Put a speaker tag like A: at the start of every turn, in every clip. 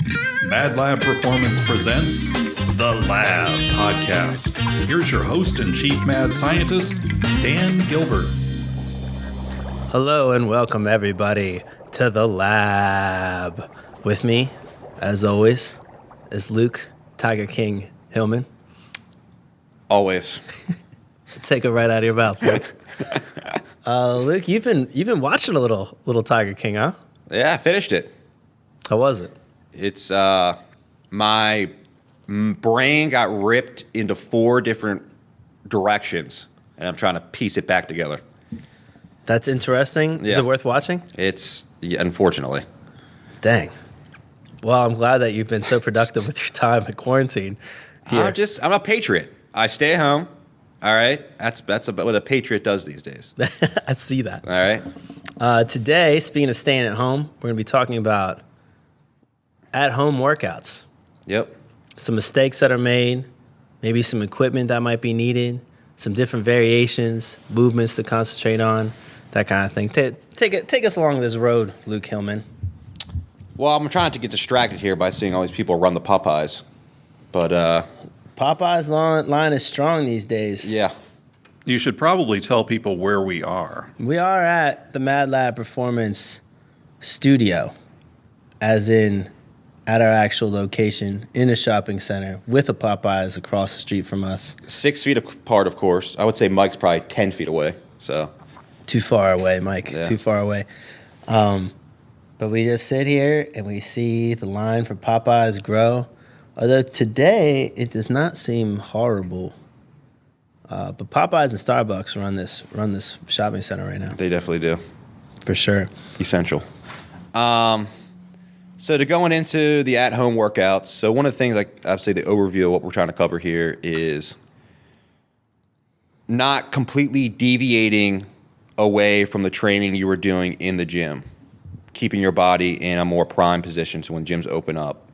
A: Mad Lab Performance presents The Lab Podcast. Here's your host and chief mad scientist, Dan Gilbert.
B: Hello and welcome everybody to The Lab. With me, as always, is Luke Tiger King Hillman.
C: Always.
B: Take it right out of your mouth, Luke. Luke, you've been watching a little Tiger King, huh?
C: Yeah, I finished it.
B: How was it?
C: It's my brain got ripped into 4 different directions, and I'm trying to piece it back together.
B: That's interesting.
C: Yeah.
B: Is it worth watching?
C: Unfortunately.
B: Dang. Well, I'm glad that you've been so productive with your time in quarantine. Here.
C: I'm a patriot. I stay home. All right, that's about what a patriot does these days.
B: I see that.
C: All right.
B: Today, speaking of staying at home, we're going to be talking about at-home workouts.
C: Yep.
B: Some mistakes that are made, maybe some equipment that might be needed, some different variations, movements to concentrate on, that kind of thing. Take us along this road, Luke Hillman.
C: Well, I'm trying not to get distracted here by seeing all these people run the Popeyes, but
B: Popeye's line is strong these days.
C: yeah.
A: You should probably tell people where we are.
B: We are at the Mad Lab Performance Studio, as in at our actual location in a shopping center with a Popeyes across the street from us.
C: 6 feet apart, of course. I would say Mike's probably 10 feet away. So
B: Too far away, Mike.
C: Yeah.
B: Too far away. But we just sit here and we see the line for Popeyes grow. Although today it does not seem horrible. But Popeyes and Starbucks run this shopping center right now.
C: they definitely do.
B: For sure.
C: Essential. So to going into the at-home workouts, so one of the things, like obviously the overview of what we're trying to cover here is not completely deviating away from the training you were doing in the gym, keeping your body in a more prime position so when gyms open up.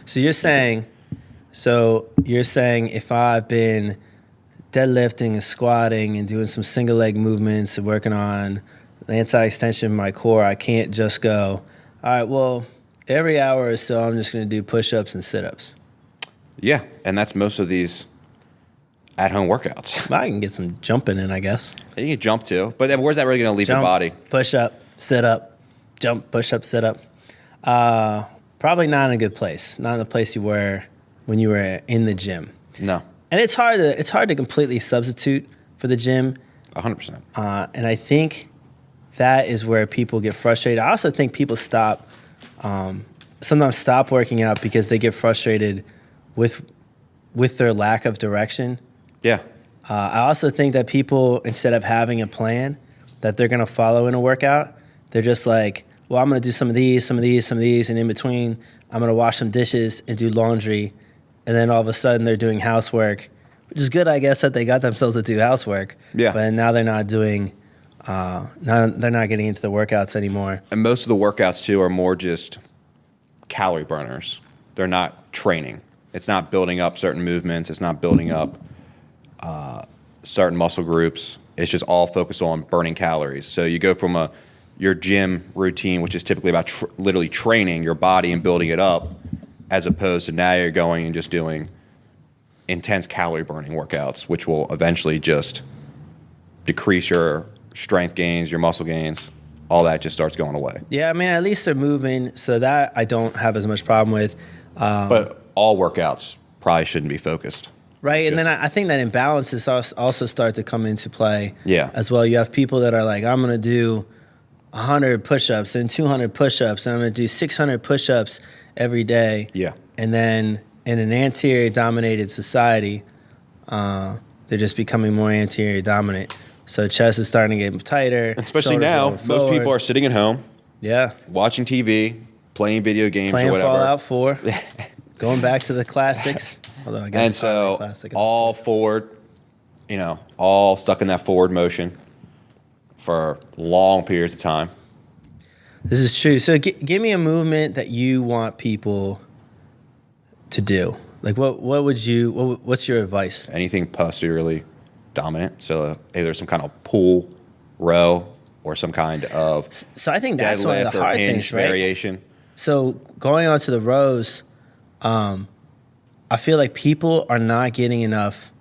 B: So you're saying if I've been deadlifting and squatting and doing some single leg movements and working on the anti-extension of my core, I can't just go, all right, well, every hour or so I'm just going to do push-ups and sit-ups.
C: Yeah, and that's most of these at-home workouts.
B: I can get some jumping in, I guess.
C: You can jump too, but then where's that really going to leave your body?
B: Push-up, sit-up, jump, push-up, sit-up. Probably not in a good place. Not in the place you were when you were in the gym.
C: No,
B: And it's hard to completely substitute for the gym.
C: 100%.
B: And I think that is where people get frustrated. I also think people sometimes stop working out because they get frustrated with their lack of direction.
C: Yeah.
B: I also think that people, instead of having a plan that they're going to follow in a workout, they're just like, well, I'm going to do some of these, and in between, I'm going to wash some dishes and do laundry. And then all of a sudden they're doing housework, which is good, I guess, that they got themselves to do housework.
C: Yeah.
B: But now they're not doing, they're not getting into the workouts anymore.
C: And most of the workouts, too, are more just calorie burners. They're not training. It's not building up certain movements. It's not building up certain muscle groups. It's just all focused on burning calories. So you go from your gym routine, which is typically about literally training your body and building it up, as opposed to now you're going and just doing intense calorie burning workouts, which will eventually just decrease your strength gains, your muscle gains. All that just starts going away.
B: Yeah, I mean, at least they're moving, so that I don't have as much problem with.
C: But all workouts probably shouldn't be focused.
B: Right, and then I think that imbalances also start to come into play
C: Yeah.
B: as well. You have people that are like, I'm going to do 100 push-ups and 200 push-ups, and I'm going to do 600 push-ups every day.
C: Yeah.
B: And then in an anterior-dominated society, they're just becoming more anterior-dominant. So chest is starting to get tighter.
C: Especially
B: shoulders
C: now,
B: going
C: most
B: forward.
C: people are sitting at home,
B: Yeah,
C: watching TV, playing video games
B: playing
C: or whatever.
B: Fallout 4, going back to the classics. Although I guess
C: And
B: it's not really
C: so
B: classic.
C: all forward, all stuck in that forward motion for long periods of time.
B: This is true. So give me a movement that you want people to do. Like what's your advice?
C: Anything posteriorly dominant. So either some kind of pull, row, or some kind of
B: So I think that's one of
C: deadlift
B: the
C: or
B: hard
C: hinge
B: things, right?
C: variation.
B: So going on to the rows, I feel like people are not getting enough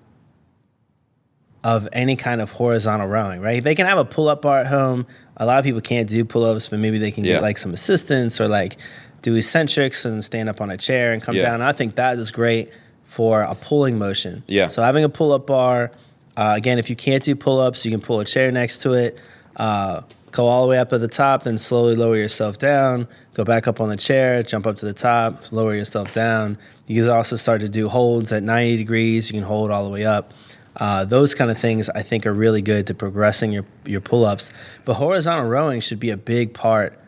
B: of any kind of horizontal rowing, right? They can have a pull-up bar at home. A lot of people can't do pull-ups, but maybe they can get like some assistance or like do eccentrics and stand up on a chair and come down. I think that is great for a pulling motion.
C: Yeah.
B: So having a pull-up bar, again, if you can't do pull-ups, you can pull a chair next to it, go all the way up at the top, then slowly lower yourself down, go back up on the chair, jump up to the top, lower yourself down. You can also start to do holds at 90 degrees. You can hold all the way up. Those kind of things I think are really good to progressing your pull-ups. But horizontal rowing should be a big part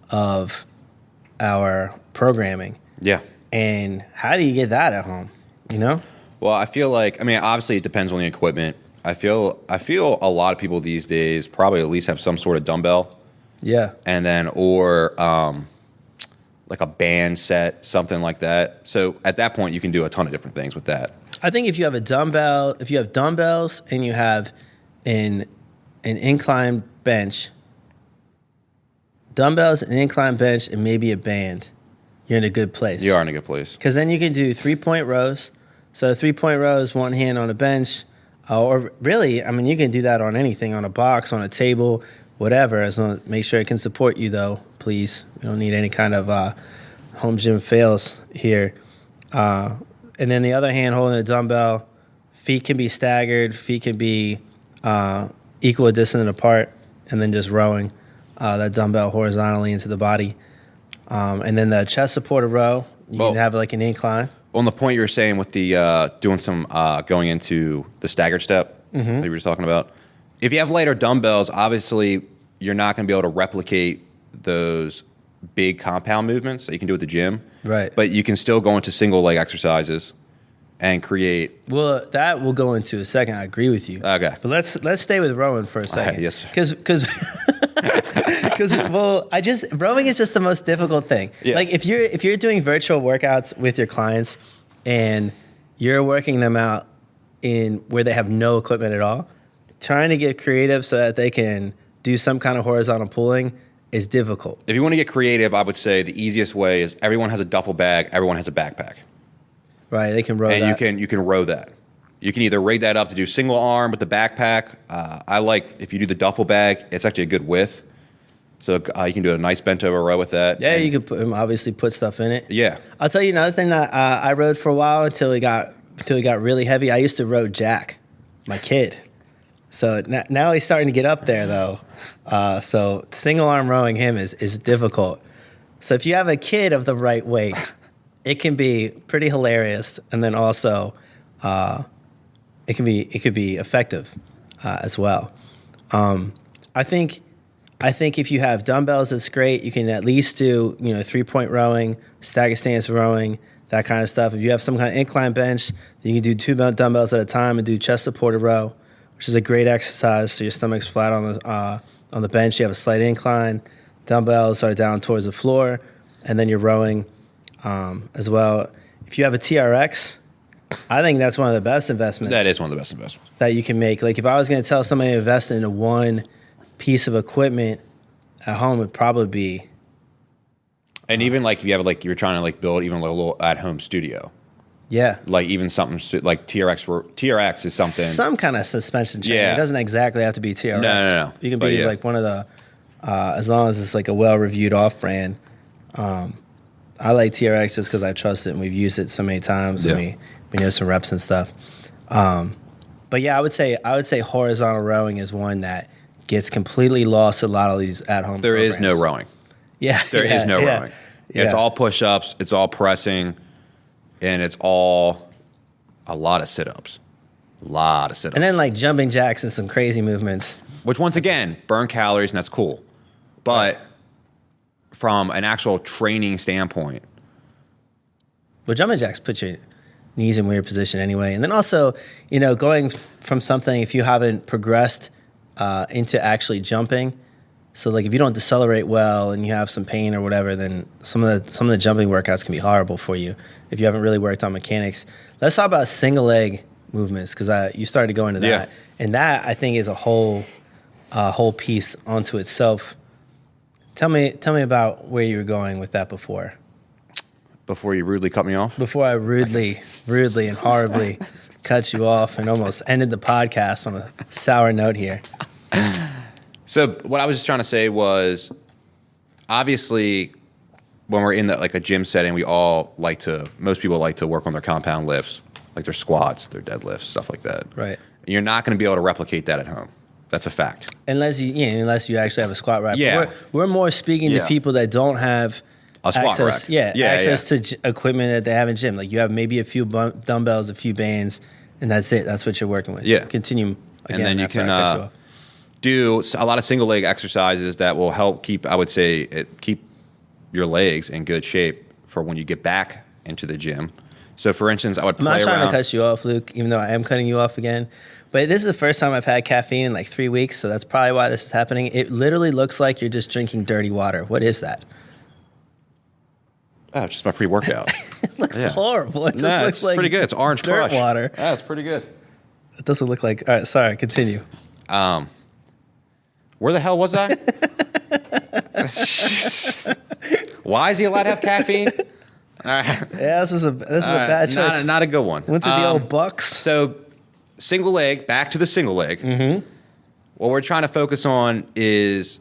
B: of our programming.
C: Yeah.
B: And how do you get that at home, you know?
C: Well, I feel like, I mean, obviously it depends on the equipment. I feel a lot of people these days probably at least have some sort of dumbbell.
B: Yeah.
C: And then, or like a band set, something like that. So at that point, you can do a ton of different things with that.
B: I think if you have dumbbells and you have an incline bench, and maybe a band, you're in a good place.
C: You are in a good place.
B: Because then you can do 3-point rows. So 3-point rows, one hand on a bench, or really, I mean, you can do that on anything, on a box, on a table, whatever. As long as make sure it can support you, though. Please, you don't need any kind of home gym fails here. And then the other hand holding the dumbbell, feet can be staggered, feet can be equidistant apart, and then just rowing that dumbbell horizontally into the body. And then the chest supported row, you can have like an incline.
C: On the point you were saying with the doing some going into the staggered step that you were just talking about, if you have lighter dumbbells, obviously you're not going to be able to replicate those big compound movements that you can do at the gym.
B: Right.
C: But you can still go into single leg exercises and create.
B: Well, that we'll go into a second. I agree with you.
C: Okay.
B: But let's stay with rowing for a second.
C: Yes, sir.
B: Because rowing is just the most difficult thing.
C: Yeah.
B: Like if you're doing virtual workouts with your clients and you're working them out in where they have no equipment at all, trying to get creative so that they can do some kind of horizontal pulling is difficult.
C: If you want to get creative, I would say the easiest way is everyone has a duffel bag, everyone has a backpack.
B: Right, they can row that.
C: And you can row that. You can either rig that up to do single arm with the backpack. I like, if you do the duffel bag, it's actually a good width. So you can do a nice bent over row with that.
B: Yeah, you can obviously put stuff in it.
C: Yeah.
B: I'll tell you another thing that I rode for a while until it got really heavy. I used to row Jack, my kid. So now he's starting to get up there, though. So single arm rowing him is difficult. So if you have a kid of the right weight, it can be pretty hilarious, and then also it could be effective as well. I think if you have dumbbells, it's great. You can at least do 3-point rowing, stagger stance rowing, that kind of stuff. If you have some kind of incline bench, you can do 2 dumbbells at a time and do chest supported row, which is a great exercise. So your stomach's flat on the bench. You have a slight incline. Dumbbells are down towards the floor, and then you're rowing as well. If you have a TRX, I think that's one of the best investments.
C: That is one of the best investments
B: that you can make. Like if I was going to tell somebody to invest into one piece of equipment at home, it'd probably be.
C: And even like if you have like you're trying to like build even like a little at home studio.
B: Yeah.
C: Like even something like TRX is something.
B: Some kind of suspension chain.
C: Yeah.
B: It doesn't exactly have to be TRX.
C: No.
B: You can be like one of the, as long as it's like a well-reviewed off-brand. I like TRX just because I trust it and we've used it so many times and we know some reps and stuff. But yeah, I would say horizontal rowing is one that gets completely lost in a lot of these at-home
C: There
B: programs.
C: is no rowing.
B: Yeah.
C: There is no rowing.
B: Yeah.
C: It's all push-ups, it's all pressing, and it's all a lot of sit-ups.
B: And then like jumping jacks and some crazy movements.
C: Which once again, burn calories and that's cool. But from an actual training standpoint.
B: Well, jumping jacks put your knees in weird position anyway. And then also, going from something, if you haven't progressed into actually jumping, so like if you don't decelerate well and you have some pain or whatever, then some of the jumping workouts can be horrible for you if you haven't really worked on mechanics. Let's talk about single leg movements because you started to go into that. And that I think is a whole piece onto itself Tell me about where you were going with that before.
C: Before you rudely cut me off?
B: Before I rudely and horribly cut you off and almost ended the podcast on a sour note here.
C: So what I was just trying to say was, obviously, when we're in like a gym setting, most people like to work on their compound lifts, like their squats, their deadlifts, stuff like that.
B: Right.
C: You're not going to be able to replicate that at home. That's a fact.
B: Unless you actually have a squat rack.
C: Yeah.
B: We're more speaking to
C: Yeah.
B: people that don't have
C: A squat
B: access,
C: rack.
B: access to equipment that they have in gym. Like you have maybe a few dumbbells, a few bands, and that's it. That's what you're working with.
C: Yeah.
B: Continue again.
C: And then you
B: after I
C: can
B: cut you off.
C: do a lot of single leg exercises that will help keep your legs in good shape for when you get back into the gym. So, for instance, I would
B: I'm
C: play
B: not trying
C: around.
B: to cut you off, Luke, even though I am cutting you off again. But this is the first time I've had caffeine in like 3 weeks, so that's probably why this is happening. It literally looks like you're just drinking dirty water. What is that?
C: Oh, it's just my pre-workout.
B: It looks
C: Yeah.
B: horrible. It just
C: No,
B: looks
C: it's
B: like
C: pretty good. It's orange
B: dirt
C: crush.
B: water.
C: Yeah, it's pretty good.
B: It doesn't look like. All right, sorry. Continue.
C: Where the hell was I? Why is he allowed to have caffeine? All right.
B: Yeah, this is a bad choice.
C: Not a good one.
B: Went to the old Bucks.
C: So, single leg, back to the single leg. Mm-hmm. What we're trying to focus on is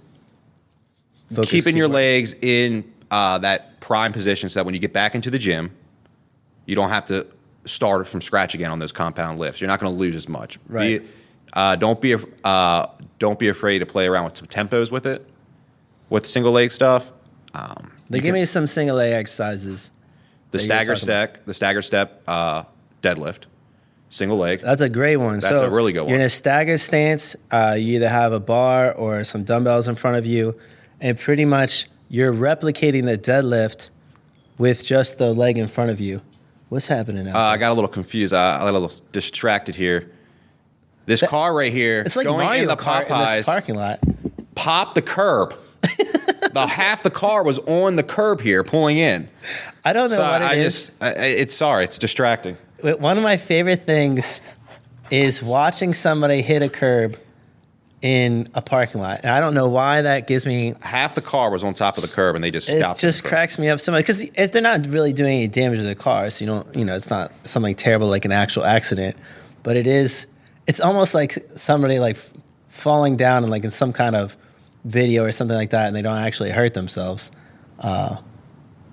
B: Focus
C: keeping your
B: keyword.
C: legs in that prime position so that when you get back into the gym, you don't have to start from scratch again on those compound lifts. You're not going to lose as much.
B: Right.
C: Don't be afraid to play around with some tempos with it, with single leg stuff.
B: They give me some single leg exercises.
C: The
B: that you were
C: stagger step deadlift, single leg.
B: That's a great one.
C: That's a really good one.
B: You're in a stagger stance. You either have a bar or some dumbbells in front of you, and pretty much you're replicating the deadlift with just the leg in front of you. What's happening now?
C: I got a little confused. I got a little distracted here. This car right here,
B: it's like
C: going
B: Mario
C: in the
B: Kart in
C: Popeyes,
B: this parking lot.
C: popped the curb. Half the car was on the curb here, pulling in.
B: I don't know
C: So
B: what it is.
C: it's distracting.
B: One of my favorite things is watching somebody hit a curb in a parking lot. And I don't know why that gives me.
C: Half the car was on top of the curb, and they just
B: It
C: stopped.
B: just cracks me up so much because if they're not really doing any damage to the car, so it's not something terrible like an actual accident, but it is. It's almost like somebody like falling down and like in some kind of video or something like that, and they don't actually hurt themselves. I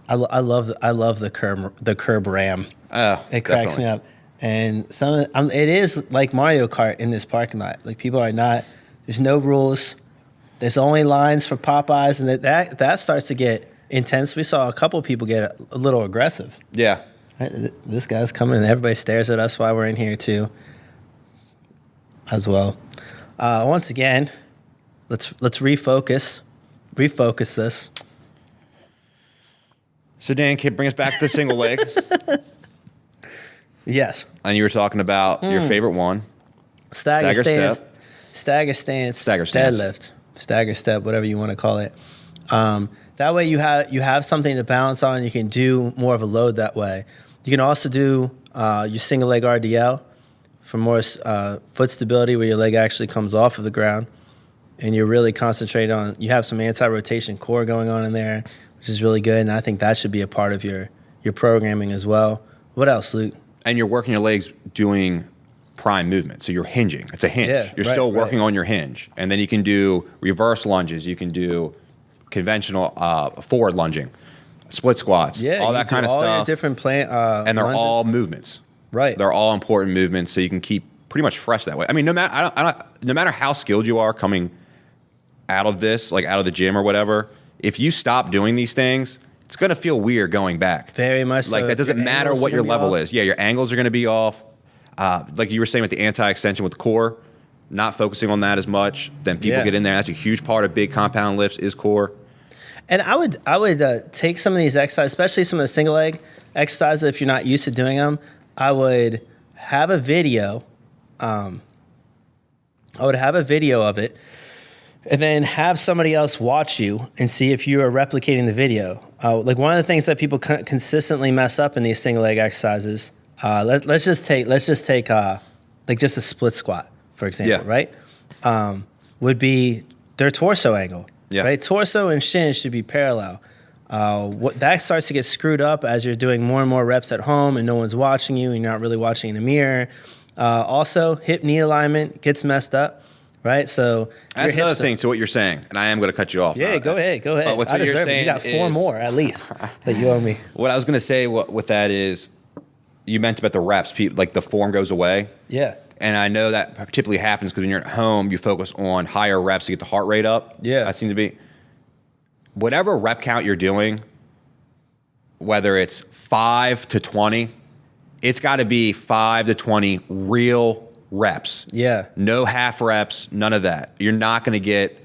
B: love the curb ram. It cracks me up, and it is like Mario Kart in this parking lot. Like people are not. There's no rules. There's only lines for Popeyes, and that starts to get intense. We saw a couple people get a little aggressive.
C: Yeah.
B: Right, this guy's coming, and everybody stares at us while we're in here too, as well. Once again, let's refocus this.
C: So Dan, bring us back to the single leg.
B: Yes,
C: And you were talking about your favorite one.
B: stagger stance,
C: step.
B: stagger stance,
C: Stagger stance.
B: deadlift, stagger step, whatever you want to call it. That way you have something to balance on. You can do more of a load that way. You can also do your single leg RDL for more foot stability, where your leg actually comes off of the ground, and you're really concentrating on. You have some anti-rotation core going on in there, which is really good, and I think that should be a part of your programming as well. What else, Luke?
C: And you're working your legs doing prime movement. So you're hinging. It's a hinge.
B: Yeah,
C: You're
B: right,
C: still
B: right.
C: working on your hinge. And then you can do reverse lunges. You can do conventional forward lunging, split squats,
B: Yeah,
C: all
B: you
C: that
B: do
C: kind of
B: all your
C: stuff.
B: different
C: And they're
B: lunges.
C: all movements.
B: Right.
C: They're all important movements, so you can keep pretty much fresh that way. I mean, no matter how skilled you are coming out of this, like out of the gym or whatever, if you stop doing these things, it's going to feel weird going back.
B: Very much
C: Like
B: so.
C: that doesn't
B: Your
C: matter
B: angles
C: what
B: are
C: your
B: gonna be
C: level
B: off.
C: is. Yeah, your angles are going to be off. Like you were saying with the anti-extension with the core, not focusing on that as much. Then people
B: Yeah.
C: get in there. That's a huge part of big compound lifts is core.
B: And I would take some of these exercises, especially some of the single leg exercises. If you're not used to doing them, I would have a video. I would have a video of it, and then have somebody else watch you and see if you are replicating the video. Like one of the things that people consistently mess up in these single leg exercises. Let's just take like just a split squat, for example,
C: Yeah.
B: right? Would be their torso angle.
C: Yeah.
B: Right? Torso and shin should be parallel. What that starts to get screwed up as you're doing more and more reps at home and no one's watching you and you're not really watching in the mirror. Also, hip-knee alignment gets messed up, right? So
C: that's another thing to what you're saying, and I am going to cut you off.
B: Yeah, go ahead.
C: But what's what you're saying
B: you got 4 more at least that you owe me.
C: What I was going to say with that is, you mentioned about the reps, like the form goes away.
B: Yeah.
C: And I know that typically happens because when you're at home, you focus on higher reps to get the heart rate up.
B: Yeah.
C: That seems to be. Whatever rep count you're doing, whether it's 5 to 20, it's got to be 5 to 20 real reps.
B: Yeah.
C: No half reps, none of that. You're not going to get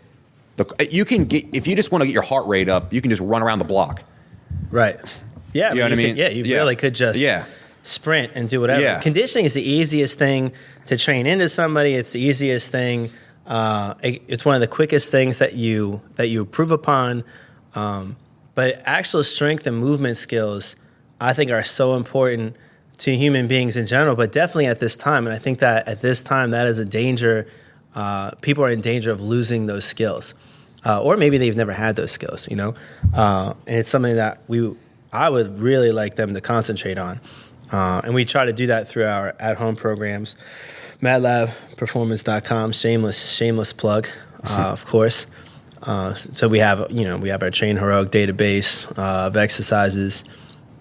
C: if you just want to get your heart rate up, you can just run around the block.
B: Right. Yeah.
C: You know what I mean?
B: You really could just sprint and do whatever.
C: Yeah.
B: Conditioning is the easiest thing to train into somebody. It's the easiest thing. It's one of the quickest things that you improve upon. But actual strength and movement skills, I think, are so important to human beings in general, but definitely at this time. And I think that at this time, that is a danger. People are in danger of losing those skills. Or maybe they've never had those skills, you know? And it's something that I would really like them to concentrate on. And we try to do that through our at-home programs. MadLabPerformance.com, shameless plug, of course. So we have our Train Heroic database of exercises,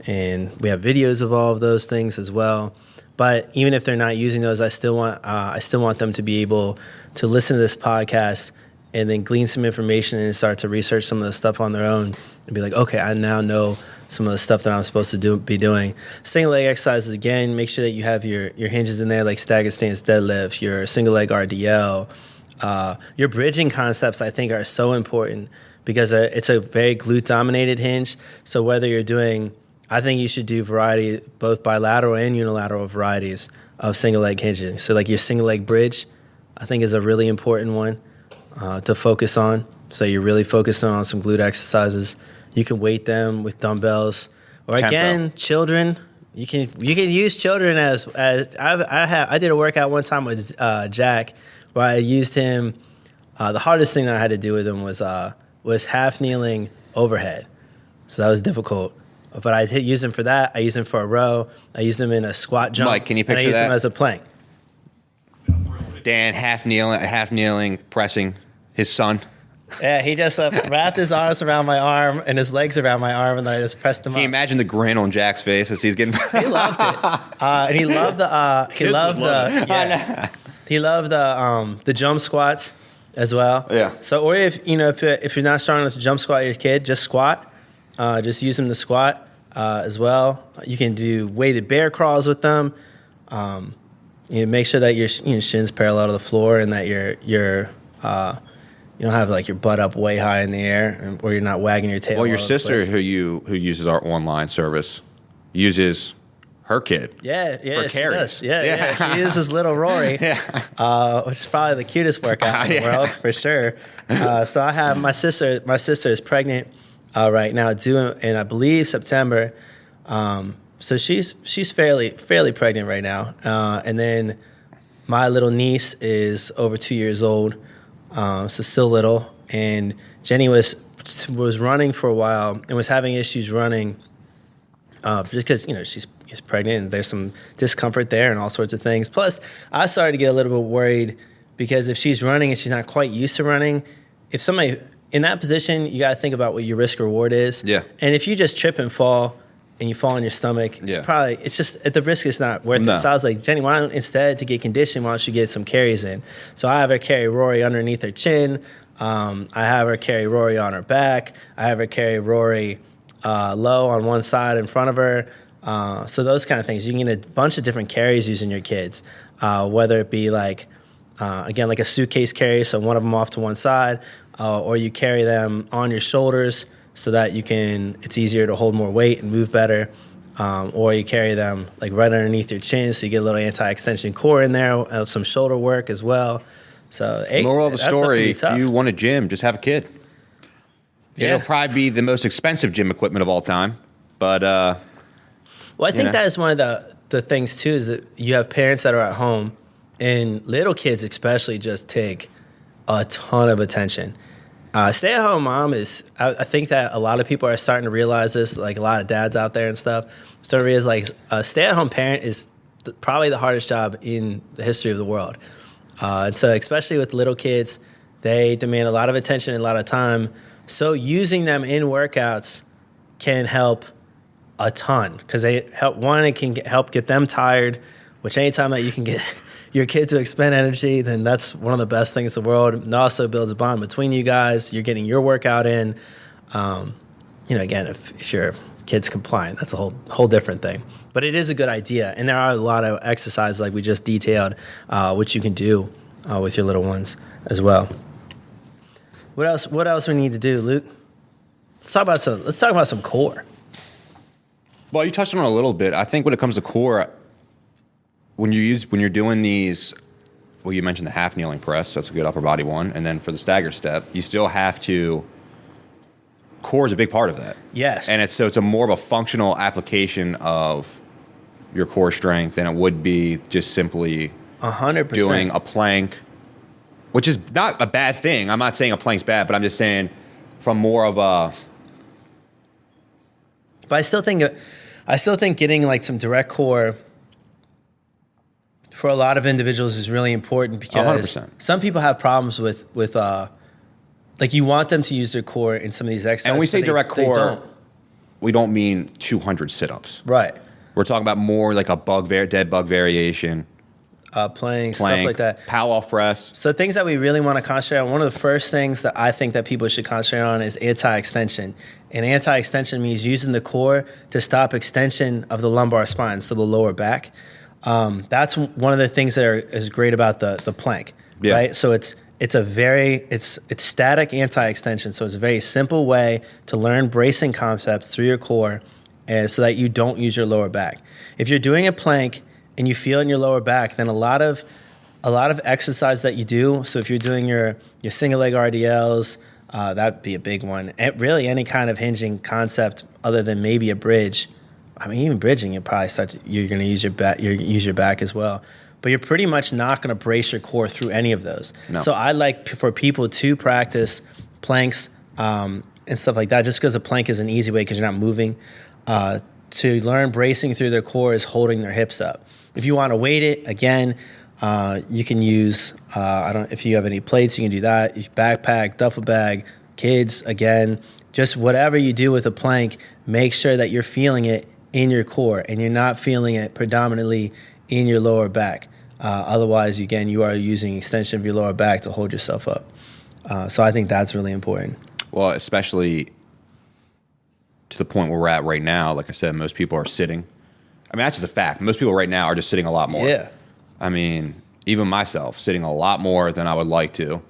B: and we have videos of all of those things as well. But even if they're not using those, I still want them to be able to listen to this podcast and then glean some information and start to research some of the stuff on their own and be like, okay, I now know some of the stuff that I'm supposed to be doing. Single leg exercises, again, make sure that you have your hinges in there, like staggered stance deadlift, your single leg RDL. Your bridging concepts, I think, are so important because it's a very glute-dominated hinge. So whether you're doing, I think you should do variety, both bilateral and unilateral varieties of single leg hinging. So like your single leg bridge, I think, is a really important one to focus on. So you're really focusing on some glute exercises. You can weight them with dumbbells, or
C: Tempo.
B: Again, children. You can use children as I did a workout one time with Jack where I used him. The hardest thing that I had to do with him was half kneeling overhead, so that was difficult. But I used him for that. I used him for a row. I used him in a squat jump.
C: Mike, can you picture
B: and I used
C: that?
B: him as a plank.
C: Dan half kneeling, pressing his son.
B: Yeah, he just wrapped his arms around my arm and his legs around my arm, and then I just pressed him
C: Can you
B: up.
C: imagine the grin on Jack's face as he's getting?
B: He loved it, and he loved the jump squats as well.
C: Yeah.
B: So, or if you're not strong enough to jump squat your kid, just squat. Just use them to squat as well. You can do weighted bear crawls with them. Make sure that your shins parallel to the floor and that you don't have like your butt up way high in the air, or you're not wagging your tail.
C: Well, your
B: all over the
C: sister,
B: place.
C: who uses our online service, uses her kid.
B: Yeah,
C: for
B: she
C: carries.
B: does. Yeah. She uses little Rory, which is probably the cutest workout in the world for sure. So I have my sister. My sister is pregnant right now, due in I believe September. So she's fairly pregnant right now, and then my little niece is over 2 years old. So still little, and Jenny was running for a while and was having issues running, just because she's pregnant and there's some discomfort there and all sorts of things. Plus, I started to get a little bit worried because if she's running and she's not quite used to running, if somebody in that position, you got to think about what your risk reward is.
C: Yeah.
B: And if you just trip and fall and you fall on your stomach, it's just the risk is not worth
C: No.
B: it. So I was like, Jenny, why don't instead to get conditioned, why don't you get some carries in? So I have her carry Rory underneath her chin. I have her carry Rory on her back. I have her carry Rory low on one side in front of her. So those kind of things. You can get a bunch of different carries using your kids, whether it be like a suitcase carry, so one of them off to one side, or you carry them on your shoulders so that it's easier to hold more weight and move better. Or you carry them like right underneath your chin, so you get a little anti-extension core in there, some shoulder work as well. So,
C: Moral of the
B: that's
C: story:
B: tough.
C: if you want a gym, just have a kid.
B: Yeah.
C: It'll probably be the most expensive gym equipment of all time, but
B: Well, I think that is one of the things too, is that you have parents that are at home, and little kids especially just take a ton of attention. Stay-at-home mom is, I think that a lot of people are starting to realize this, like a lot of dads out there and stuff, starting to realize like a stay-at-home parent is probably the hardest job in the history of the world. And so especially with little kids, they demand a lot of attention and a lot of time. So using them in workouts can help a ton because it can help get them tired, which anytime that you can get your kid to expend energy, then that's one of the best things in the world. It also builds a bond between you guys. You're getting your workout in. Again, if your kid's compliant, that's a whole different thing. But it is a good idea. And there are a lot of exercises like we just detailed, which you can do with your little ones as well. What else we need to do, Luke? Let's talk about some core.
C: Well, you touched on it a little bit. I think when it comes to core, when you're doing these, well, you mentioned the half kneeling press. So that's a good upper body one. And then for the stagger step, you still have to. Core is a big part of that.
B: Yes.
C: And it's a more of a functional application of your core strength than it would be just simply
B: 100%
C: doing a plank, which is not a bad thing. I'm not saying a plank's bad, but I'm just saying from more of a.
B: But I still think getting like some direct core for a lot of individuals is really important because
C: 100%.
B: Some people have problems with like you want them to use their core in some of these exercises.
C: And when we say direct core,
B: don't.
C: We don't mean 200 sit-ups.
B: Right.
C: We're talking about more like a dead bug variation.
B: Plank, stuff like that.
C: Pow-off press.
B: So things that we really want to concentrate on, one of the first things that I think that people should concentrate on is anti-extension. And anti-extension means using the core to stop extension of the lumbar spine, so the lower back. That's one of the things that is great about the plank, right? So it's static anti-extension. So it's a very simple way to learn bracing concepts through your core so that you don't use your lower back. If you're doing a plank and you feel in your lower back, then a lot of exercise that you do, so if you're doing your single leg RDLs, that'd be a big one. And really any kind of hinging concept other than maybe a bridge. I mean, even bridging, you're going to use your back as well. But you're pretty much not going to brace your core through any of those. No. So I like for people to practice planks and stuff like that, just because a plank is an easy way because you're not moving. To learn bracing through their core is holding their hips up. If you want to weight it, again, you can use, if you have any plates, you can do that. Backpack, duffel bag, kids, again, just whatever you do with a plank, make sure that you're feeling it in your core and you're not feeling it predominantly in your lower back. Otherwise, again, you are using extension of your lower back to hold yourself up. So I think that's really important.
C: Well, especially to the point where we're at right now, like I said, most people are sitting. I mean, that's just a fact. Most people right now are just sitting a lot more.
B: Yeah.
C: I mean, even myself, sitting a lot more than I would like to.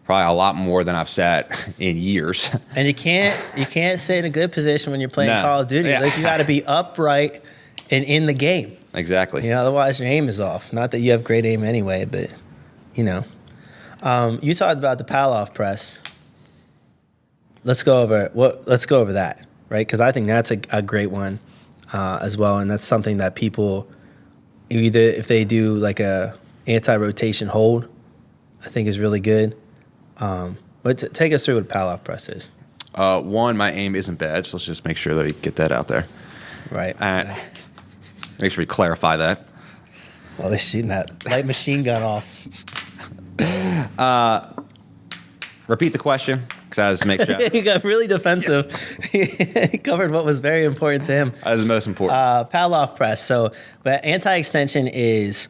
C: Probably a lot more than I've sat in years.
B: And you can't sit in a good position when you're playing Call of Duty. Yeah. Like you got to be upright and in the game.
C: Exactly.
B: Otherwise your aim is off. Not that you have great aim anyway, but you talked about the Palloff press. Let's go over that, right? Because I think that's a great one as well, and that's something that people either if they do like a anti-rotation hold, I think is really good. But take us through what a Palloff press is.
C: One, my aim isn't bad, so let's just make sure that we get that out there.
B: Right.
C: Make sure we clarify that.
B: Oh, they're shooting that light machine gun off.
C: Repeat the question, because I was making sure.
B: He got really defensive. He covered what was very important to him.
C: That was the most important.
B: Palloff press. So, but anti-extension is,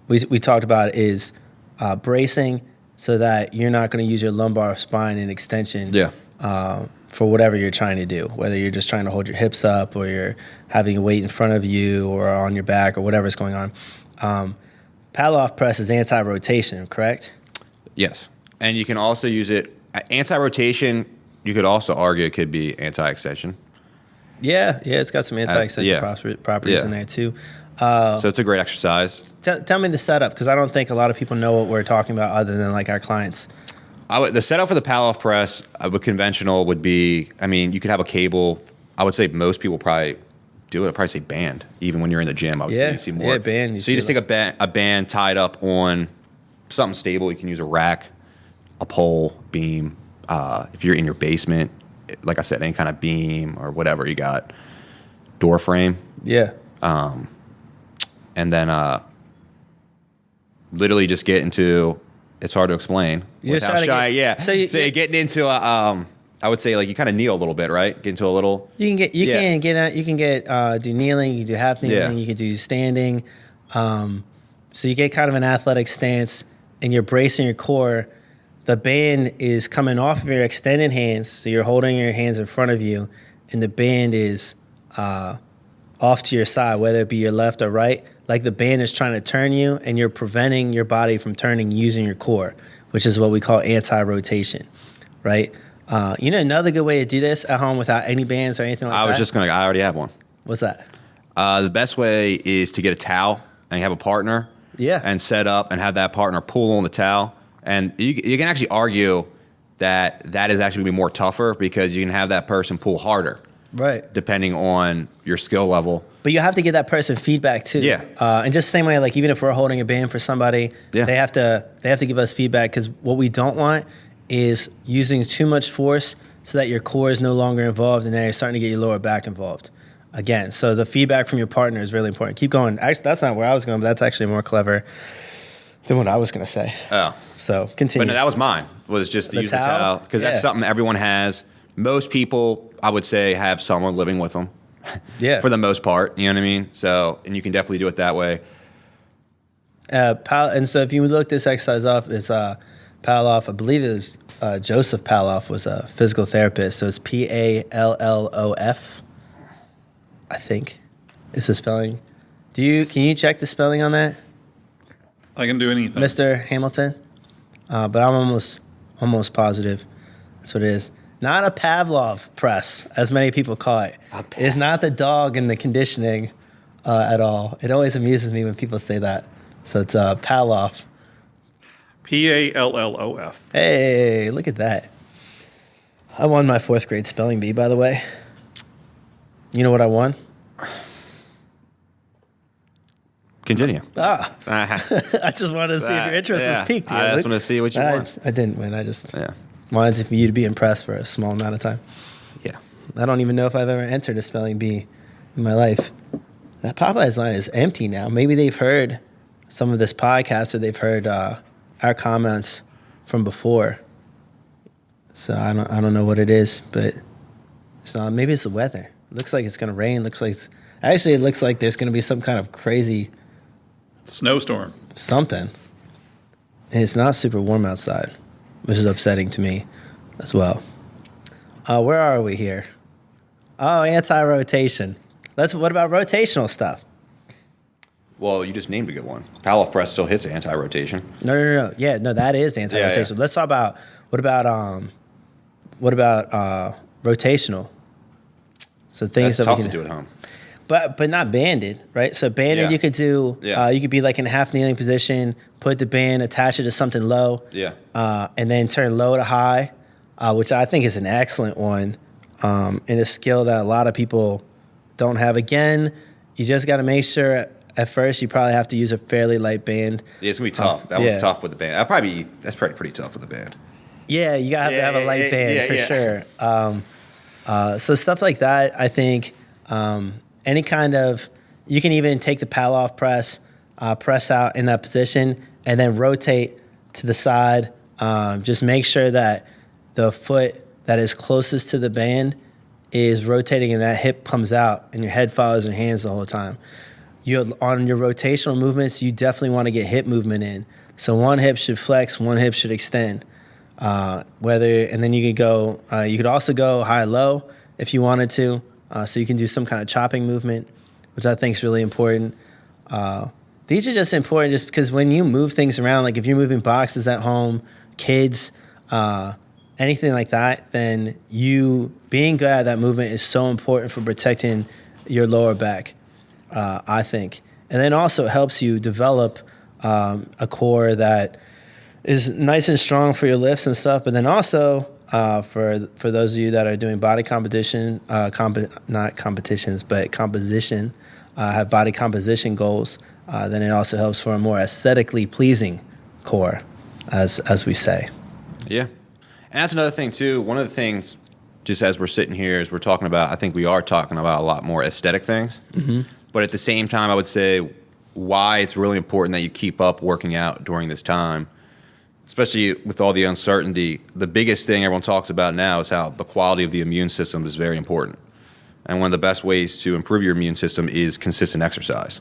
B: we talked about is bracing so that you're not going to use your lumbar spine in extension.
C: Yeah.
B: For whatever you're trying to do, whether you're just trying to hold your hips up or you're having a weight in front of you or on your back or whatever's going on. Palloff press is anti-rotation, correct?
C: Yes. And you can also use it, anti-rotation, you could also argue it could be anti-extension.
B: Yeah, it's got some anti-extension properties in there too.
C: So it's a great exercise.
B: Tell me the setup, because I don't think a lot of people know what we're talking about other than like our clients.
C: The setup for the Palloff press, conventional would be, I mean, you could have a cable. I would say most people probably do it. I'd probably say band, even when you're in the gym. I would say you see more.
B: Yeah, band.
C: So you just take a band tied up on something stable. You can use a rack. a pole, beam. If you're in your basement, like I said, any kind of beam or whatever you got, door frame.
B: Yeah.
C: And then literally just get into, it's hard to explain.
B: You're
C: without
B: trying to
C: shy,
B: get-
C: yeah.
B: so
C: you're
B: you-
C: getting into I would say like you kind of kneel a little bit, right? Get into a little.
B: You can get do kneeling, you can do half kneeling,
C: Yeah.
B: you can do standing. So you get kind of an athletic stance, and you're bracing your core. The band is coming off of your extended hands, so you're holding your hands in front of you, and the band is off to your side, whether it be your left or right. Like the band is trying to turn you, and you're preventing your body from turning using your core, which is what we call anti-rotation, right? Another good way to do this at home without any bands or anything like that?
C: I already have one.
B: What's that?
C: The best way is to get a towel and you have a partner.
B: Yeah.
C: And set up and have that partner pull on the towel. And you can actually argue that is actually going to be more tougher because you can have that person pull harder.
B: Right.
C: Depending on your skill level.
B: But you have to give that person feedback too.
C: Yeah.
B: And just same way, like even if we're holding a band for somebody,
C: Yeah.
B: they have to give us feedback, because what we don't want is using too much force so that your core is no longer involved and then you're starting to get your lower back involved. Again, so the feedback from your partner is really important. Keep going. Actually, that's not where I was going, but that's actually more clever than what I was going to say.
C: Oh.
B: So continue.
C: But no, that was mine, was just to
B: The
C: use
B: towel?
C: the towel. Because that's
B: Yeah.
C: something everyone has. Most people, I would say, have someone living with them.
B: Yeah.
C: For the most part. You know what I mean? So, and you can definitely do it that way.
B: And so if you look this exercise up, it's Pavlov. I believe it was Joseph Pavlov was a physical therapist. So it's Pallof, I think, is the spelling. Can you check the spelling on that,
A: I can do anything.
B: Mr. Hamilton? But I'm almost positive that's what it is. Not a Pavlov press, as many people call it. It's not the dog in the conditioning at all. It always amuses me when people say that. So it's Pallof.
A: Pallof.
B: Hey, look at that. I won my 4th grade spelling bee, by the way. You know what I won?
C: Continue.
B: I just wanted to see if your interest was piqued.
C: I just want to see what you want.
B: I didn't win. I just
C: Yeah.
B: wanted for you to be impressed for a small amount of time.
C: Yeah.
B: I don't even know if I've ever entered a spelling bee in my life. That Popeyes line is empty now. Maybe they've heard some of this podcast, or they've heard our comments from before. So I don't know what it is, but it's not. Maybe it's the weather. Looks like it's going to rain. It looks like there's going to be some kind of crazy
A: Snowstorm.
B: something. And it's not super warm outside, which is upsetting to me as well. Where are we here? Oh, anti-rotation. What about rotational stuff?
C: Well, you just named a good one. Pallof press still hits anti-rotation.
B: No. Yeah, no, that is anti-rotation.
C: Yeah.
B: Let's talk about what about rotational? So things
C: That's
B: that
C: tough
B: we
C: to
B: can
C: do at home.
B: But not banded, right? So banded,
C: Yeah.
B: you could do.
C: Yeah.
B: You could be like in a half kneeling position, put the band, attach it to something low.
C: Yeah.
B: And then turn low to high, which I think is an excellent one, and a skill that a lot of people don't have. Again, you just got to make sure. At first, you probably have to use a fairly light band.
C: Yeah, it's going to be tough. That
B: yeah.
C: was tough with the band. That's probably pretty tough with the band.
B: Yeah, you gotta have to have a light band for sure. So stuff like that, I think. Any kind of, you can even take the Pallof press, press out in that position, and then rotate to the side. Just make sure that the foot that is closest to the band is rotating, and that hip comes out, and your head follows your hands the whole time. On your rotational movements, you definitely want to get hip movement in. So one hip should flex, one hip should extend. And then you could go. You could also go high-low if you wanted to. So you can do some kind of chopping movement, which I think is really important. These are just important just because when you move things around, like if you're moving boxes at home, kids, anything like that, then you being good at that movement is so important for protecting your lower back, I think. And then also it helps you develop a core that is nice and strong for your lifts and stuff, but then also for those of you that are doing body competition, not competitions, but composition, have body composition goals, then it also helps for a more aesthetically pleasing core, as we say.
C: Yeah. And that's another thing, too. One of the things, just as we're sitting here, is we're talking about, I think we are talking about a lot more aesthetic things. Mm-hmm. But at the same time, I would say why it's really important that you keep up working out during this time, especially with all the uncertainty. The biggest thing everyone talks about now is how the quality of the immune system is very important. And one of the best ways to improve your immune system is consistent exercise.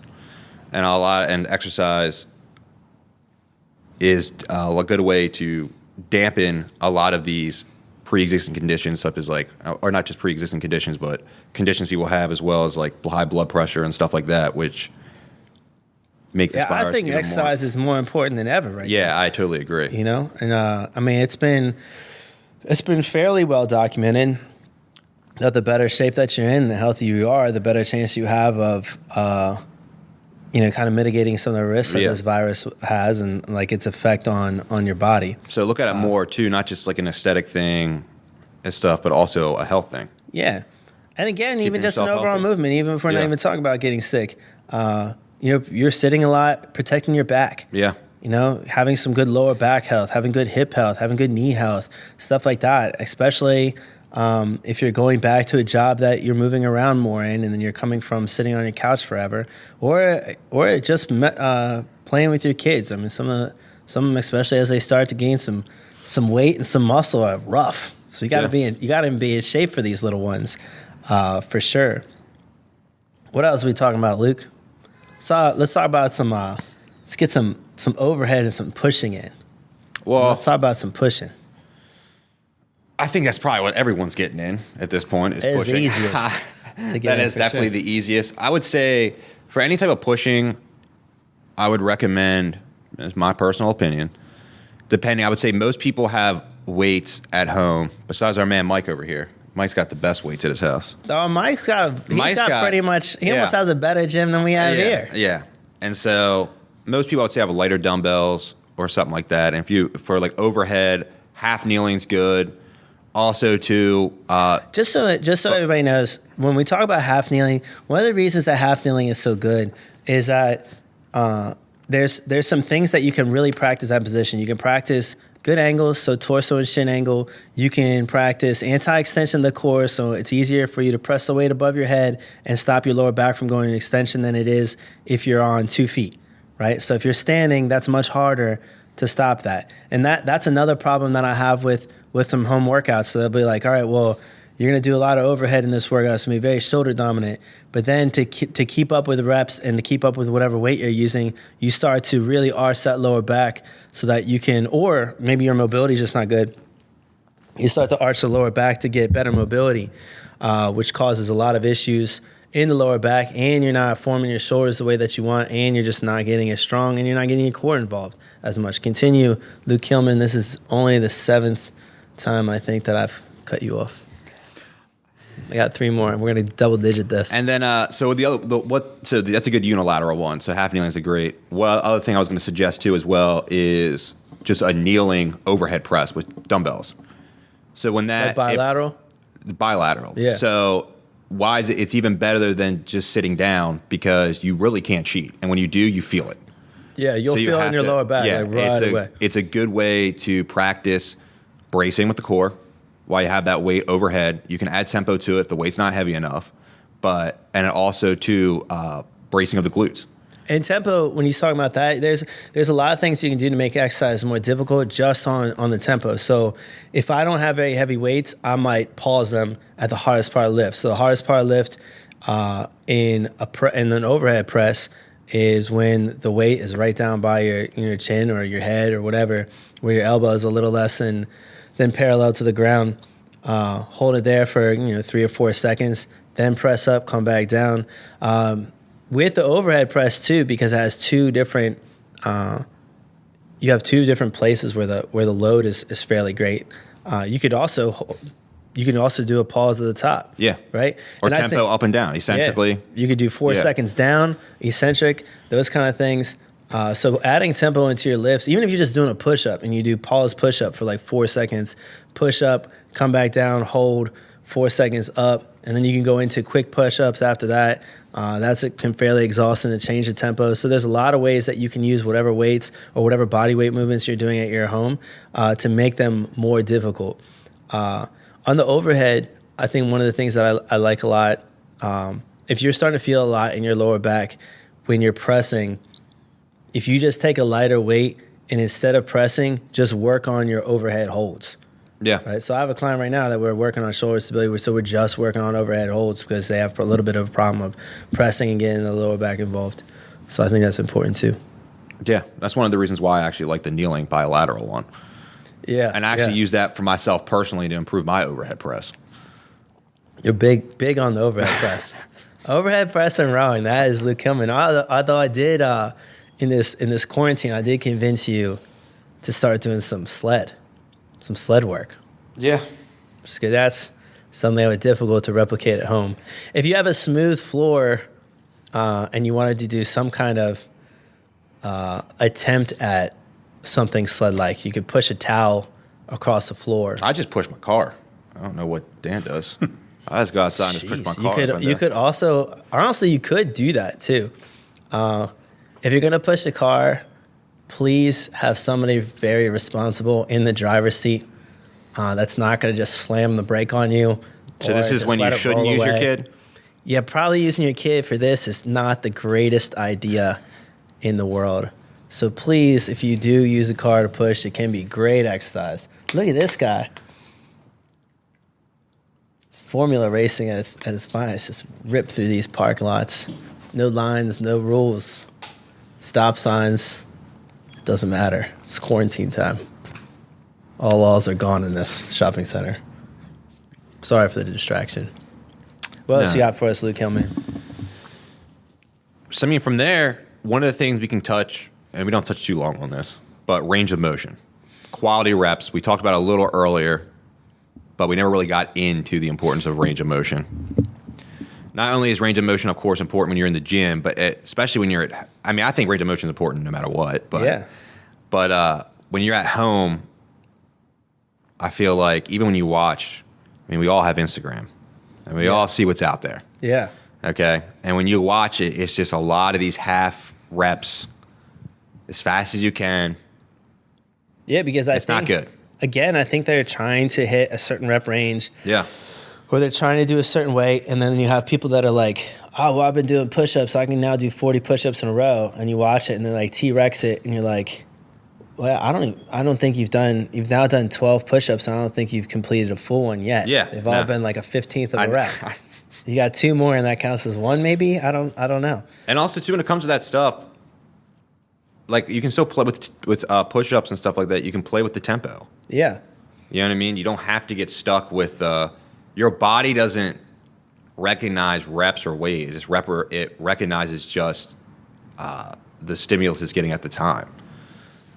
C: And exercise is a good way to dampen a lot of these pre-existing conditions, such as or not just pre-existing conditions, but conditions people have, as well as like high blood pressure and stuff like that, which make this virus.
B: I think exercise is more important than ever right now.
C: Yeah, I totally agree.
B: You know, and I mean, it's been fairly well documented that the better shape that you're in, the healthier you are, the better chance you have of kind of mitigating some of the risks that this virus has and like its effect on your body.
C: So look at it more too, not just like an aesthetic thing and stuff, but also a health thing.
B: Yeah. And again,
C: Keeping
B: even just an
C: yourself
B: overall
C: healthy.
B: movement, even if we're not even talking about getting sick, you're sitting a lot, protecting your back.
C: Yeah.
B: You know, having some good lower back health, having good hip health, having good knee health, stuff like that, especially if you're going back to a job that you're moving around more in, and then you're coming from sitting on your couch forever, or just playing with your kids. I mean, some of them, especially as they start to gain some weight and some muscle, are rough. So you got to be in shape for these little ones, for sure. What else are we talking about, Luke? So let's talk about some. Let's get some overhead and some pushing in.
C: Well,
B: Let's talk about some pushing.
C: I think that's probably what everyone's getting in at this point. Is
B: It's the
C: pushing.
B: easiest to get
C: That
B: in
C: is
B: for
C: definitely
B: sure.
C: the easiest. I would say for any type of pushing, I would recommend, as my personal opinion, I would say most people have weights at home. Besides our man Mike over here, Mike's got the best weights at his house.
B: Oh, Mike's got pretty much. He
C: yeah.
B: almost has a better gym than we have here.
C: Yeah, and so most people I would say have lighter dumbbells or something like that. And for like overhead, half kneeling's good. Also,
B: just so everybody knows, when we talk about half kneeling, one of the reasons that half kneeling is so good is that there's some things that you can really practice that position. You can practice good angles, so torso and shin angle. You can practice anti-extension of the core, so it's easier for you to press the weight above your head and stop your lower back from going in extension than it is if you're on 2 feet, right? So if you're standing, that's much harder to stop that. And that's another problem that I have with some home workouts. So they'll be like, all right, well, you're going to do a lot of overhead in this workout. It's going to be very shoulder dominant. But then to keep up with the reps and to keep up with whatever weight you're using, you start to really arch that lower back so that you can, or maybe your mobility is just not good. You start to arch the lower back to get better mobility, which causes a lot of issues in the lower back, and you're not forming your shoulders the way that you want, and you're just not getting as strong, and you're not getting your core involved as much. Continue, Luke Kilman. This is only the 7th time I think that I've cut you off. I got 3 more, and we're gonna double digit this.
C: And then so that's a good unilateral one. So half kneeling is a great. Well, other thing I was going to suggest too as well is just a kneeling overhead press with dumbbells. So when that
B: Like bilateral?
C: Bilateral.
B: Yeah.
C: So why is it? It's even better than just sitting down because you really can't cheat, and when you do, you feel it.
B: Yeah, you'll feel it in your lower back right away.
C: It's a good way to practice bracing with the core while you have that weight overhead. You can add tempo to it if the weight's not heavy enough, and also bracing of the glutes.
B: And tempo, when you're talking about that, there's a lot of things you can do to make exercise more difficult just on the tempo. So if I don't have very heavy weights, I might pause them at the hardest part of the lift. So the hardest part of the lift in an overhead press is when the weight is right down by your chin or your head or whatever, where your elbow is a little less than parallel to the ground. Hold it there for 3 or 4 seconds, then press up, come back down. With the overhead press too, because it has 2 different, you have 2 different places where the load is fairly great. You can also do a pause at the top.
C: Yeah.
B: Right?
C: Or
B: and
C: tempo up and down, eccentrically.
B: Yeah, you could do 4 seconds down, eccentric, those kind of things. So adding tempo into your lifts, even if you're just doing a push-up and you do pause push-up for like 4 seconds, push up, come back down, hold 4 seconds up, and then you can go into quick push-ups after that. Can fairly exhausting to change the tempo. So there's a lot of ways that you can use whatever weights or whatever body weight movements you're doing at your home to make them more difficult. On the overhead, I think one of the things that I like a lot, if you're starting to feel a lot in your lower back when you're pressing, if you just take a lighter weight and instead of pressing, just work on your overhead holds.
C: Yeah.
B: Right. So I have a client right now that we're working on shoulder stability. So we're just working on overhead holds because they have a little bit of a problem of pressing and getting the lower back involved. So I think that's important too.
C: Yeah. That's one of the reasons why I actually like the kneeling bilateral one.
B: Yeah.
C: And I actually use that for myself personally to improve my overhead press.
B: You're big on the overhead press. Overhead press and rowing. That is Luke Hillman. Although I did in this quarantine, I did convince you to start doing some sled work.
C: Yeah.
B: Just 'cause that's something that was difficult to replicate at home. If you have a smooth floor and you wanted to do some kind of attempt at something sled-like, you could push a towel across the floor.
C: I just push my car. I don't know what Dan does. I just go outside and just push my car.
B: You could also, honestly, you could do that too. If you're going to push the car, please have somebody very responsible in the driver's seat that's not going to just slam the brake on you.
C: So this is when you shouldn't use your kid?
B: Yeah, probably using your kid for this is not the greatest idea in the world. So please, if you do use a car to push, it can be great exercise. Look at this guy. It's Formula racing at its finest. Just rip through these parking lots. No lines, no rules. Stop signs. It doesn't matter. It's quarantine time. All laws are gone in this shopping center. Sorry for the distraction. What else you got for us, Luke Hillman?
C: So, I mean, from there, one of the things we can touch, and we don't touch too long on this, but range of motion. Quality reps. We talked about it a little earlier, but we never really got into the importance of range of motion. Not only is range of motion, of course, important when you're in the gym, but especially when you're at, I mean, I think range of motion is important no matter what. But,
B: yeah.
C: But when you're at home, I feel like even when you watch, I mean, we all have Instagram, and we all see what's out there.
B: Yeah.
C: Okay? And when you watch it, it's just a lot of these half reps as fast as you can.
B: Yeah, because
C: it's not good.
B: Again, I think they're trying to hit a certain rep range.
C: Yeah.
B: Or they're trying to do a certain weight, and then you have people that are like, oh, well, I've been doing push-ups, so I can now do 40 push-ups in a row. And you watch it, and then like T-Rex it, and you're like, well, I don't think you've now done 12 push-ups, and I don't think you've completed a full one yet.
C: Yeah.
B: They've all been like a 15th of a rep. You got two more, and that counts as one, maybe? I don't know.
C: And also, too, when it comes to that stuff, like you can still play with push-ups and stuff like that. You can play with the tempo.
B: Yeah.
C: You know what I mean? You don't have to get stuck with your body doesn't recognize reps or weight. It recognizes just the stimulus it's getting at the time.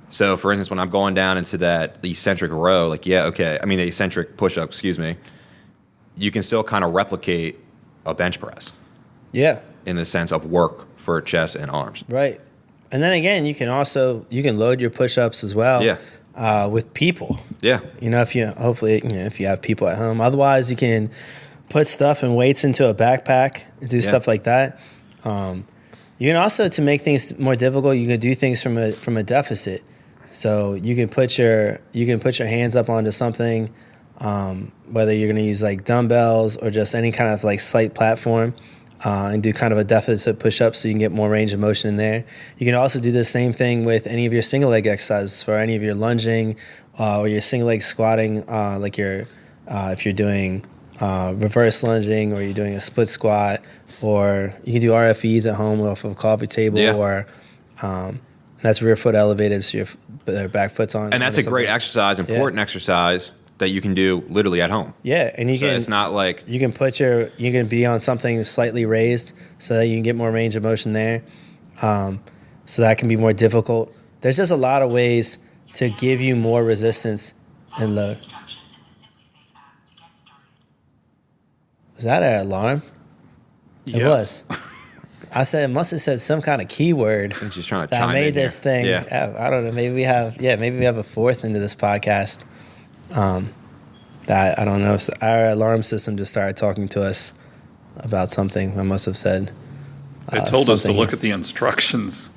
C: So, for instance, when I'm going down into the eccentric row, like, the eccentric push-up, you can still kind of replicate a bench press.
B: Yeah.
C: In the sense of work for chest and arms.
B: Right. And then again, you can load your push-ups as well.
C: Yeah.
B: With people.
C: Yeah.
B: If you have people at home. Otherwise, you can put stuff and weights into a backpack and do stuff like that. You can also, to make things more difficult, you can do things from a deficit. So you can put your hands up onto something, whether you're going to use like dumbbells or just any kind of like slight platform, and do kind of a deficit push-up so you can get more range of motion in there. You can also do the same thing with any of your single leg exercises for any of your lunging or your single leg squatting, if you're doing reverse lunging or you're doing a split squat, or you can do RFEs at home off of a coffee table, or that's rear foot elevated so your back foot's on.
C: And that's a great exercise, important exercise that you can do literally at home.
B: Yeah, and it's not like you can be on something slightly raised so that you can get more range of motion there. So that can be more difficult. There's just a lot of ways to give you more resistance and load. Was that an alarm?
A: Yes.
B: It was. I said it must have said some kind of keyword
C: I'm just trying to
B: that
C: chime
B: made
C: in
B: this
C: here.
B: thing.
C: Yeah.
B: I don't know. Maybe we have a fourth into this podcast. That, I don't know. Our alarm system just started talking to us about something. I must have said.
A: They told us to
B: something.
A: look at the instructions.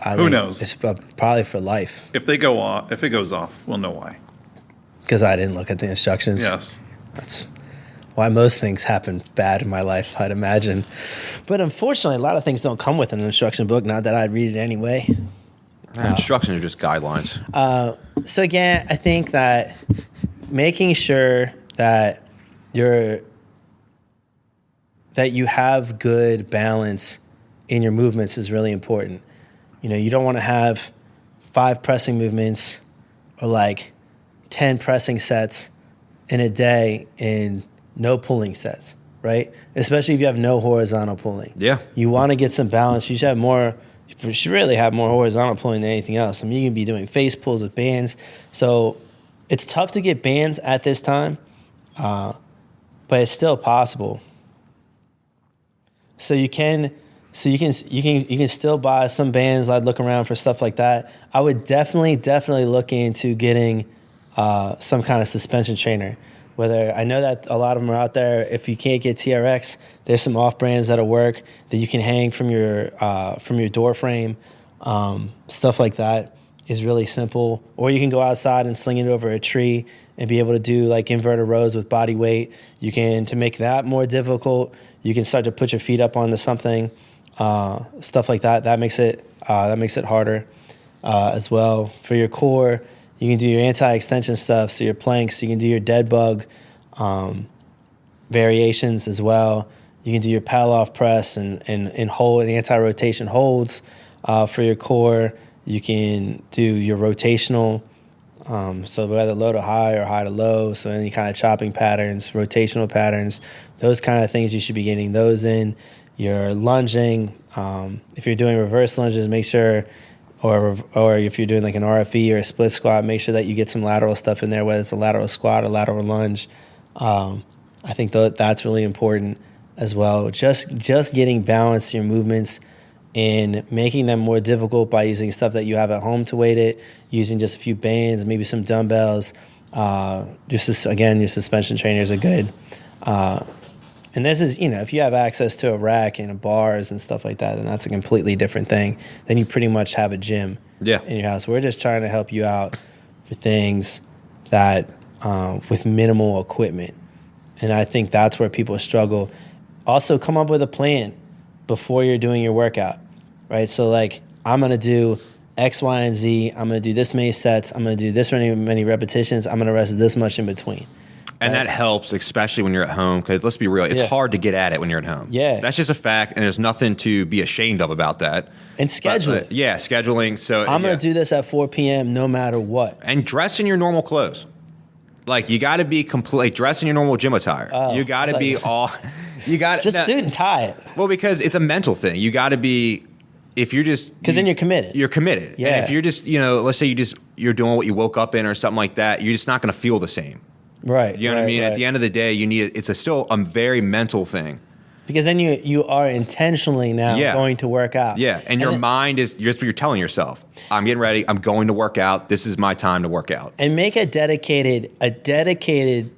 B: I
A: Who
B: think
A: knows?
B: It's probably for life.
A: If it goes off, we'll know why.
B: Because I didn't look at the instructions.
A: Yes.
B: That's why most things happen bad in my life, I'd imagine. But unfortunately, a lot of things don't come with an instruction book. Not that I'd read it anyway.
C: Instructions are just guidelines.
B: So again, I think that making sure that you have good balance in your movements is really important. You know, you don't want to have 5 pressing movements or like 10 pressing sets in a day and no pulling sets, right? Especially if you have no horizontal pulling.
C: Yeah.
B: You want to get some balance. You should really have more horizontal pulling than anything else. I mean, you can be doing face pulls with bands. So it's tough to get bands at this time, but it's still possible. So you can still buy some bands. I'd look around for stuff like that. I would definitely look into getting some kind of suspension trainer. Whether I know that a lot of them are out there. If you can't get TRX, there's some off brands that'll work that you can hang from your door frame. Stuff like that is really simple. Or you can go outside and sling it over a tree and be able to do like inverted rows with body weight. You can, to make that more difficult, you can start to put your feet up onto something. Stuff like that. That makes it harder as well. For your core, you can do your anti-extension stuff, so your planks. You can do your dead bug variations as well. You can do your paddle off press and hold and anti-rotation holds for your core. You can do your rotational, so whether low to high or high to low, so any kind of chopping patterns, rotational patterns, those kind of things you should be getting those in. Your lunging, if you're doing reverse lunges, make sure, or if you're doing like an RFE or a split squat, make sure that you get some lateral stuff in there, whether it's a lateral squat or lateral lunge. I think that's really important as well. Just getting balance to your movements and making them more difficult by using stuff that you have at home to weight it, using just a few bands, maybe some dumbbells. Your suspension trainers are good. And this is, if you have access to a rack and bars and stuff like that, then that's a completely different thing. Then you pretty much have a gym in your house. We're just trying to help you out for things that with minimal equipment. And I think that's where people struggle. Also, come up with a plan before you're doing your workout, right? So like, I'm going to do X, Y, and Z. I'm going to do this many sets. I'm going to do this many repetitions. I'm going to rest this much in between.
C: And that helps, especially when you're at home, because let's be real, it's hard to get at it when you're at home.
B: Yeah.
C: That's just a fact, and there's nothing to be ashamed of about that.
B: And schedule it.
C: Yeah, scheduling. So
B: I'm going to do this at 4 p.m. no matter what.
C: And dress in your normal clothes. Like, you got to be dress in your normal gym attire. You got to be all... You got
B: just suit and tie it.
C: Well, because it's a mental thing. You got to be... If you're just...
B: Because then you're committed.
C: You're committed.
B: Yeah.
C: And if you're just, let's say you're doing what you woke up in or something like that, you're just not going to feel the same.
B: Right.
C: You know what I mean?
B: Right.
C: At the end of the day, it's still a very mental thing.
B: Because then you are intentionally now going to work out.
C: Yeah, and your mind is, you're telling yourself, I'm getting ready, I'm going to work out, this is my time to work out.
B: And make a dedicated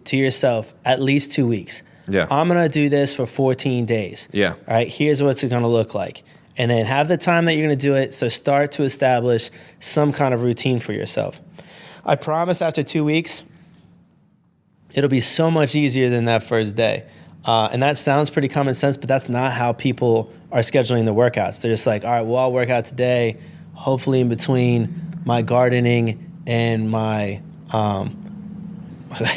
B: to yourself at least 2 weeks.
C: Yeah.
B: I'm going to do this for 14 days.
C: Yeah.
B: All right, here's what it's going to look like. And then have the time that you're going to do it, so start to establish some kind of routine for yourself. I promise after 2 weeks, it'll be so much easier than that first day. And that sounds pretty common sense, but that's not how people are scheduling the workouts. They're just like, all right, well, I'll work out today, hopefully in between my gardening and my, I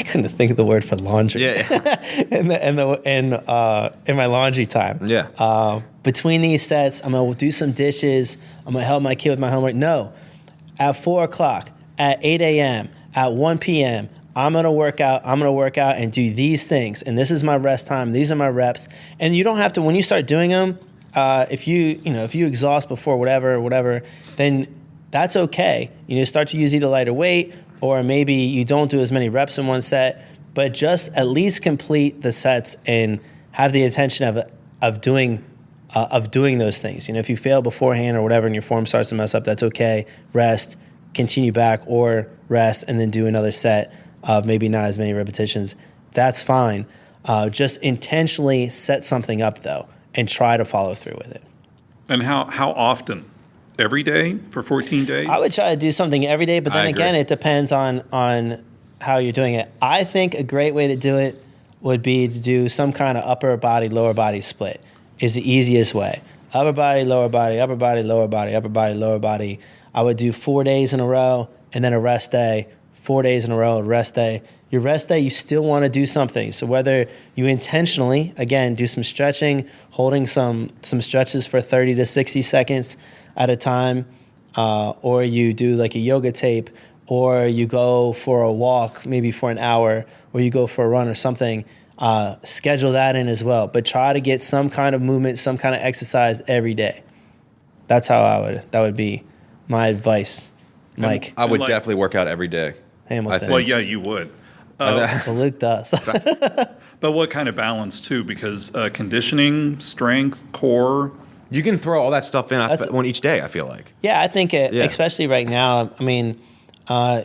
B: couldn't think of the word for laundry.
C: Yeah.
B: and my laundry time.
C: Yeah.
B: Between these sets, I'm going to do some dishes. I'm going to help my kid with my homework. No. At 4 o'clock, at 8 a.m., at 1 p.m., I'm going to work out and do these things. And this is my rest time. These are my reps. And you don't have to, when you start doing them, if you exhaust before whatever, then that's okay. Start to use either lighter weight, or maybe you don't do as many reps in one set, but just at least complete the sets and have the intention of doing those things. If you fail beforehand or whatever and your form starts to mess up, that's okay. Rest, continue back, or rest and then do another set. of maybe not as many repetitions. That's fine. Just intentionally set something up though, and try to follow through with it.
A: And how often? Every day for 14 days?
B: I would try to do something every day, but then
C: I
B: again,
C: agree.
B: it depends on how you're doing it. I think a great way to do it would be to do some kind of upper body, lower body split is the easiest way. Upper body, lower body, upper body, lower body, upper body, lower body. I would do 4 days in a row and then a rest day, 4 days in a row, a rest day. Your rest day, you still want to do something. So whether you intentionally, again, do some stretching, holding some stretches for 30 to 60 seconds at a time, or you do like a yoga tape, or you go for a walk maybe for an hour, or you go for a run or something, schedule that in as well. But try to get some kind of movement, some kind of exercise every day. That's how that would be my advice, Mike.
C: I would
A: like-
C: definitely work out every day.
B: Hamilton.
A: Well, yeah, you would.
B: Well, Luke does.
A: But what kind of balance, too? Because conditioning, strength, core.
C: You can throw all that stuff in
B: That's-
C: on each day, I feel like.
B: Yeah, I think
C: Yeah.
B: especially right now. I mean,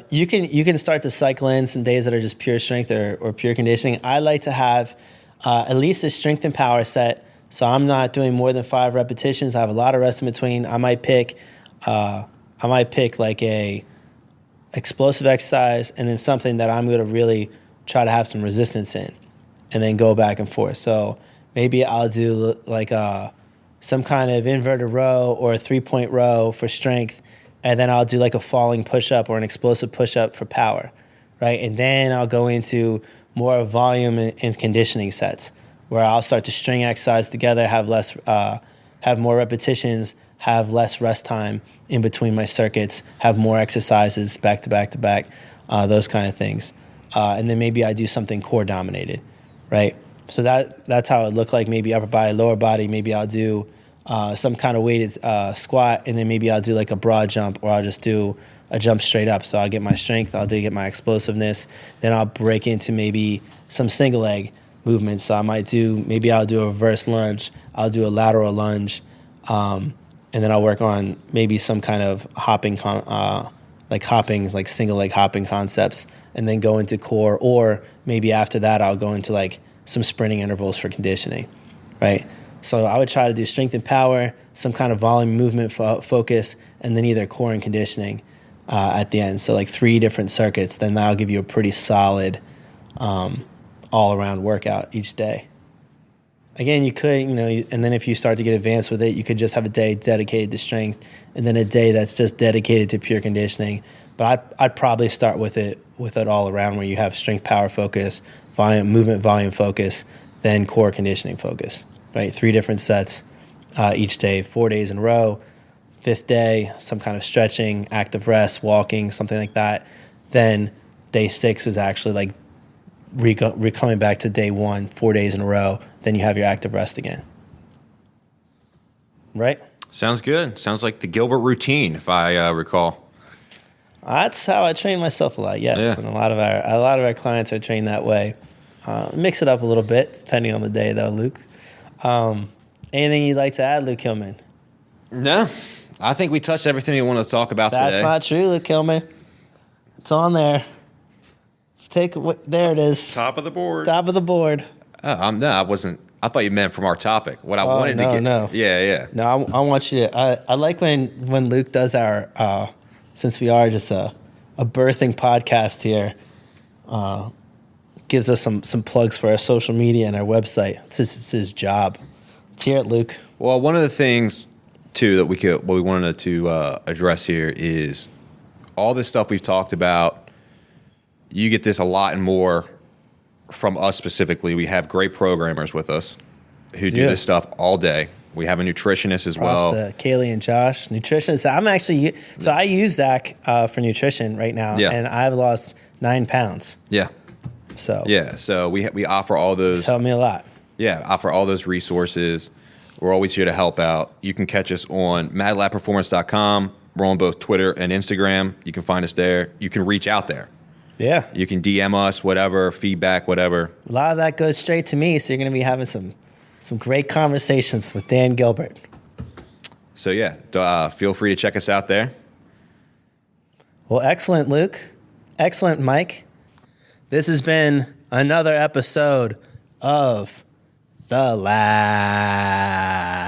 B: you can start to cycle in some days that are just pure strength or pure conditioning. I like to have at least a strength and power set, so I'm not doing more than 5 repetitions. I have a lot of rest in between. I might pick like a explosive exercise and then something that I'm going to really try to have some resistance in, and then go back and forth. So maybe I'll do like some kind of inverted row or a 3-point row for strength, and then I'll do like a falling push-up or an explosive push-up for power, right? And then I'll go into more volume and conditioning sets where I'll start to string exercise together, have more repetitions, have less rest time in between my circuits, have more exercises back to back to back, those kind of things. And then maybe I do something core dominated, right? So that's how it looked like. Maybe upper body, lower body. Maybe I'll do some kind of weighted squat, and then maybe I'll do like a broad jump, or I'll just do a jump straight up. So I'll get my strength, get my explosiveness. Then I'll break into maybe some single leg movements. So I'll do a reverse lunge. I'll do a lateral lunge. And then I'll work on maybe some kind of hopping, like single leg hopping concepts, and then go into core. Or maybe after that, I'll go into like some sprinting intervals for conditioning, right? So I would try to do strength and power, some kind of volume movement focus, and then either core and conditioning at the end. So like 3 different circuits, then that'll give you a pretty solid all-around workout each day. Again, you could, and then if you start to get advanced with it, you could just have a day dedicated to strength, and then a day that's just dedicated to pure conditioning. But I'd probably start with it all around, where you have strength, power focus, volume focus, then core conditioning focus. Right, 3 different sets each day, 4 days in a row. 5th day, some kind of stretching, active rest, walking, something like that. Then day 6 is actually like coming back to day 1, 4 days in a row. Then you have your active rest again. Right?
C: Sounds good. Sounds like the Gilbert routine, if I recall.
B: That's how I train myself a lot. Yes,
C: Yeah.
B: And a lot of our clients are trained that way. Mix it up a little bit depending on the day, though, Luke. Anything you'd like to add, Luke Hillman?
C: No, I think we touched everything we want to talk about
B: That's
C: today.
B: not true, Luke Hillman. It's on there. There it is.
A: Top of the board.
B: Top of the board.
C: No, I wasn't. I thought you meant from our topic. What I wanted to get.
B: No.
C: Yeah.
B: No, I want you to. I like when Luke does our. Since we are just a birthing podcast here, gives us some plugs for our social media and our website. It's his job. Let's hear it, Luke.
C: Well, one of the things too that we wanted to address here is all this stuff we've talked about. You get this a lot and more from us specifically. We have great programmers with us who do this stuff all day. We have a nutritionist as well.
B: Props to Kaylee and Josh, nutritionists. I use Zach for nutrition right now, and I've lost 9 pounds.
C: Yeah. So we offer all those.
B: It's helped me a lot.
C: Yeah, offer all those resources. We're always here to help out. You can catch us on madlabperformance.com. We're on both Twitter and Instagram. You can find us there. You can reach out there.
B: Yeah.
C: You can DM us, whatever, feedback, whatever.
B: A lot of that goes straight to me, so you're going to be having some great conversations with Dan Gilbert.
C: So, feel free to check us out there.
B: Well, excellent, Luke. Excellent, Mike. This has been another episode of The Lab.